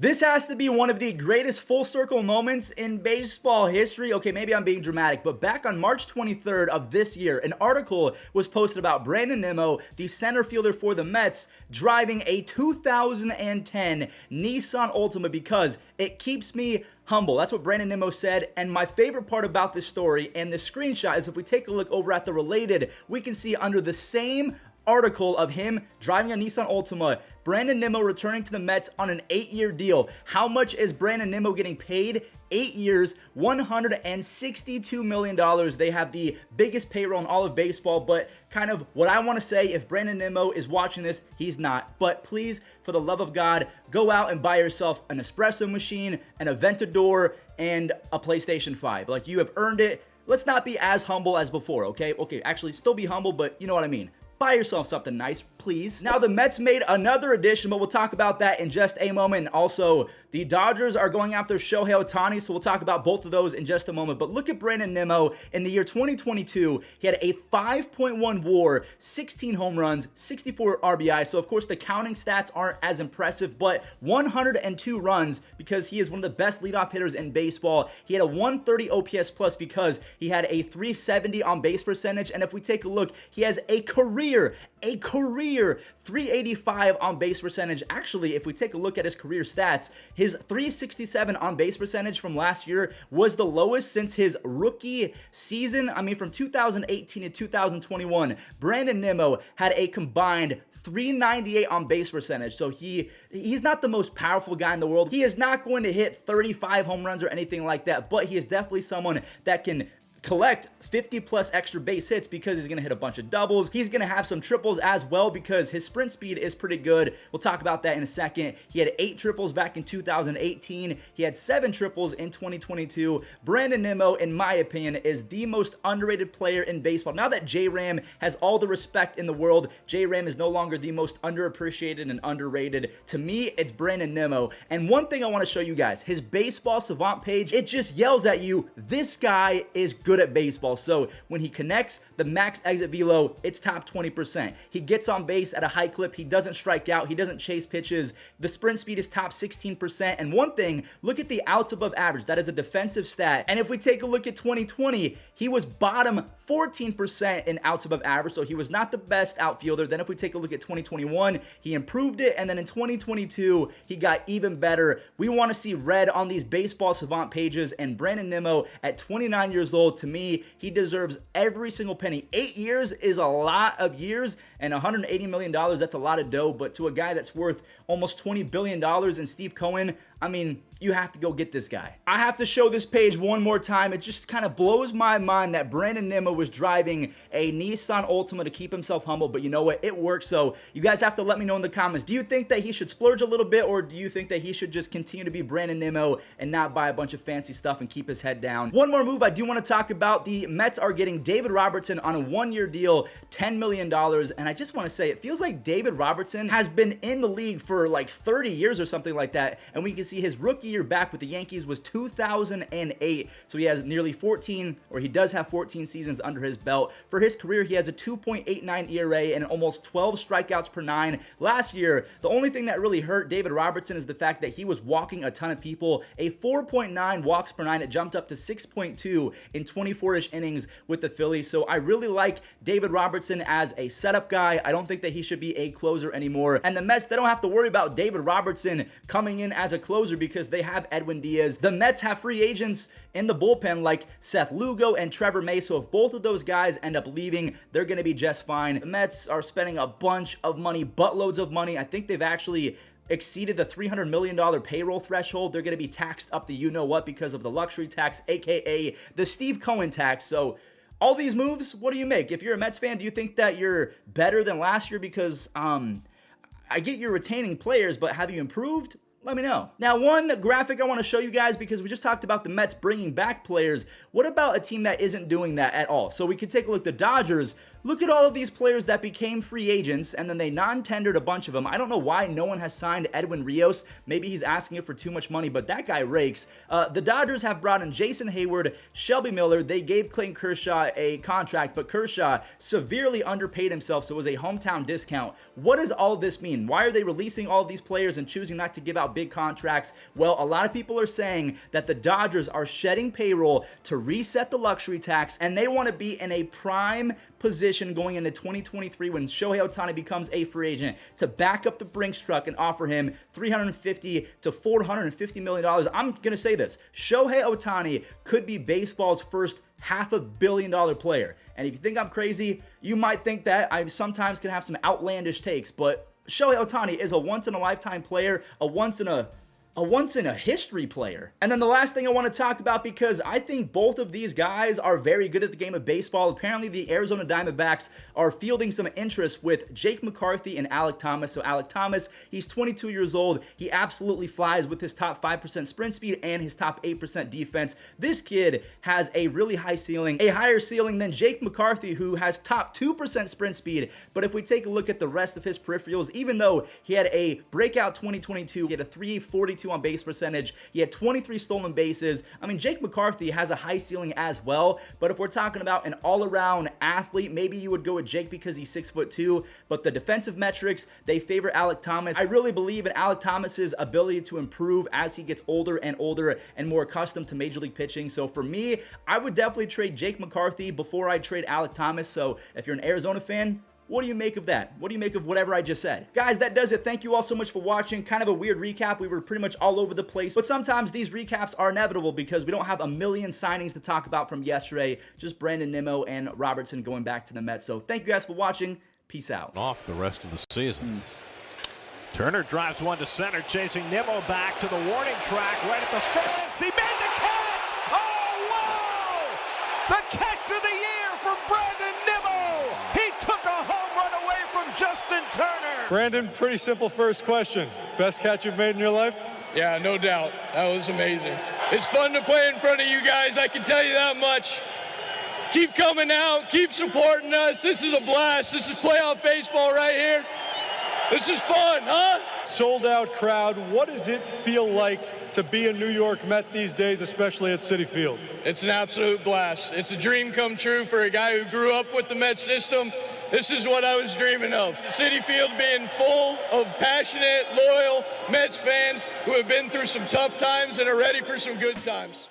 This has to be one of the greatest full circle moments in baseball history. Okay, maybe I'm being dramatic, but back on March 23rd of this year, an article was posted about Brandon Nimmo, the center fielder for the Mets, driving a 2010 Nissan Altima because it keeps me humble. That's what Brandon Nimmo said. And my favorite part about this story and the screenshot is if we take a look over at the related, we can see under the same article of him driving a Nissan Altima, Brandon Nimmo returning to the Mets on an 8-year deal. How much is Brandon Nimmo getting paid? 8 years, $162 million. They have the biggest payroll in all of baseball, but kind of what I want to say, if Brandon Nimmo is watching this, he's not. But please, for the love of God, go out and buy yourself an espresso machine, an Aventador, and a PlayStation 5. Like, you have earned it. Let's not be as humble as before, okay? Okay, actually, still be humble, but you know what I mean. Buy yourself something nice, please. Now, the Mets made another addition, but we'll talk about that in just a moment. And also, the Dodgers are going after Shohei Ohtani, so we'll talk about both of those in just a moment. But look at Brandon Nimmo. In the year 2022, he had a 5.1 WAR, 16 home runs, 64 RBI. So, of course, the counting stats aren't as impressive, but 102 runs because he is one of the best leadoff hitters in baseball. He had a 130 OPS plus because he had a 370 on base percentage. And if we take a look, he has a career 385 on base percentage. Actually, if we take a look at his career stats, his 367 on base percentage from last year was the lowest since his rookie season. I mean, from 2018 to 2021, Brandon Nimmo had a combined 398 on base percentage. So he's not the most powerful guy in the world. He is not going to hit 35 home runs or anything like that, but he is definitely someone that can collect 50 plus extra base hits because he's going to hit a bunch of doubles. He's going to have some triples as well because his sprint speed is pretty good. We'll talk about that in a second. He had 8 triples back in 2018. He had 7 triples in 2022. Brandon Nimmo, in my opinion, is the most underrated player in baseball. Now that J-Ram has all the respect in the world, J-Ram is no longer the most underappreciated and underrated. To me, it's Brandon Nimmo. And one thing I want to show you guys, his baseball savant page, it just yells at you, this guy is good at baseball. So when he connects, the max exit velo, it's top 20%. He gets on base at a high clip. He doesn't strike out. He doesn't chase pitches. The sprint speed is top 16%. And one thing, look at the outs above average. That is a defensive stat. And if we take a look at 2020, he was bottom 14% in outs above average. So he was not the best outfielder. Then if we take a look at 2021, he improved it. And then in 2022, he got even better. We want to see red on these baseball savant pages. And Brandon Nimmo at 29 years old, to me, he deserves every single penny. 8 years is a lot of years, and $180 million, that's a lot of dough. But to a guy that's worth almost $20 billion in Steve Cohen, I mean, you have to go get this guy. I have to show this page one more time. It just kind of blows my mind that Brandon Nimmo was driving a Nissan Altima to keep himself humble, but you know what? It works. So you guys have to let me know in the comments. Do you think that he should splurge a little bit, or do you think that he should just continue to be Brandon Nimmo and not buy a bunch of fancy stuff and keep his head down? One more move I do want to talk about. The Mets are getting David Robertson on a 1-year deal, $10 million. And I just want to say, it feels like David Robertson has been in the league for like 30 years or something like that. And we can see his rookie year back with the Yankees was 2008. So he has nearly 14, or he does have 14 seasons under his belt. For his career, he has a 2.89 ERA and almost 12 strikeouts per 9. Last year, the only thing that really hurt David Robertson is the fact that he was walking a ton of people. A 4.9 walks per 9. It jumped up to 6.2 in 24-ish innings with the Phillies. So I really like David Robertson as a setup guy. I don't think that he should be a closer anymore. And the Mets, they don't have to worry about David Robertson coming in as a closer because they have Edwin Diaz. The Mets have free agents in the bullpen like Seth Lugo and Trevor May. So if both of those guys end up leaving, they're going to be just fine. The Mets are spending a bunch of money, buttloads of money. I think they've actually exceeded the $300 million payroll threshold. They're going to be taxed up the you-know-what because of the luxury tax, aka the Steve Cohen tax. So all these moves, what do you make? If you're a Mets fan, do you think that you're better than last year? Because I get you're retaining players, but have you improved? Let me know. Now, one graphic I want to show you guys, because we just talked about the Mets bringing back players. What about a team that isn't doing that at all? So we could take a look at the Dodgers. Look at all of these players that became free agents, and then they non-tendered a bunch of them. I don't know why no one has signed Edwin Rios. Maybe he's asking it for too much money, but that guy rakes. The Dodgers have brought in Jason Hayward, Shelby Miller. They gave Clayton Kershaw a contract, but Kershaw severely underpaid himself, so it was a hometown discount. What does all of this mean? Why are they releasing all of these players and choosing not to give out out big contracts. Well, a lot of people are saying that the Dodgers are shedding payroll to reset the luxury tax, and they want to be in a prime position going into 2023 when Shohei Ohtani becomes a free agent to back up the Brinks truck and offer him $350 to $450 million. I'm going to say this. Shohei Ohtani could be baseball's first $500 million player. And if you think I'm crazy, you might think that I sometimes can have some outlandish takes, but Shohei Ohtani is a once-in-a-lifetime player, a once-in-a-history player. And then the last thing I want to talk about, because I think both of these guys are very good at the game of baseball. Apparently, the Arizona Diamondbacks are fielding some interest with Jake McCarthy and Alek Thomas. So Alek Thomas, he's 22 years old. He absolutely flies with his top 5% sprint speed and his top 8% defense. This kid has a really high ceiling, a higher ceiling than Jake McCarthy, who has top 2% sprint speed. But if we take a look at the rest of his peripherals, even though he had a breakout 2022, he had a 342 on base percentage, he had 23 stolen bases. I mean, Jake McCarthy has a high ceiling as well, but if we're talking about an all-around athlete, maybe you would go with Jake because he's 6'2", but the defensive metrics, they favor Alek Thomas. I really believe in Alek Thomas's ability to improve as he gets older and more accustomed to major league pitching. So for me, I would definitely trade Jake McCarthy before I trade Alek Thomas. So if you're an Arizona fan, what do you make of that? What do you make of whatever I just said? Guys, that does it. Thank you all so much for watching. Kind of a weird recap. We were pretty much all over the place, but sometimes these recaps are inevitable because we don't have a million signings to talk about from yesterday. Just Brandon Nimmo and Robertson going back to the Mets. So thank you guys for watching. Peace out. Off the rest of the season. Turner drives one to center, chasing Nimmo back to the warning track right at the fence. He made the catch! Oh, wow! The catch of the year from Brandon Nimmo! He took a home run away from Justin Turner! Brandon, pretty simple first question. Best catch you've made in your life? Yeah, no doubt. That was amazing. It's fun to play in front of you guys, I can tell you that much. Keep coming out, keep supporting us. This is a blast. This is playoff baseball right here. This is fun, huh? Sold out crowd. What does it feel like to be a New York Met these days, especially at Citi Field? It's an absolute blast. It's a dream come true for a guy who grew up with the Met system. This is what I was dreaming of. Citi Field being full of passionate, loyal Mets fans who have been through some tough times and are ready for some good times.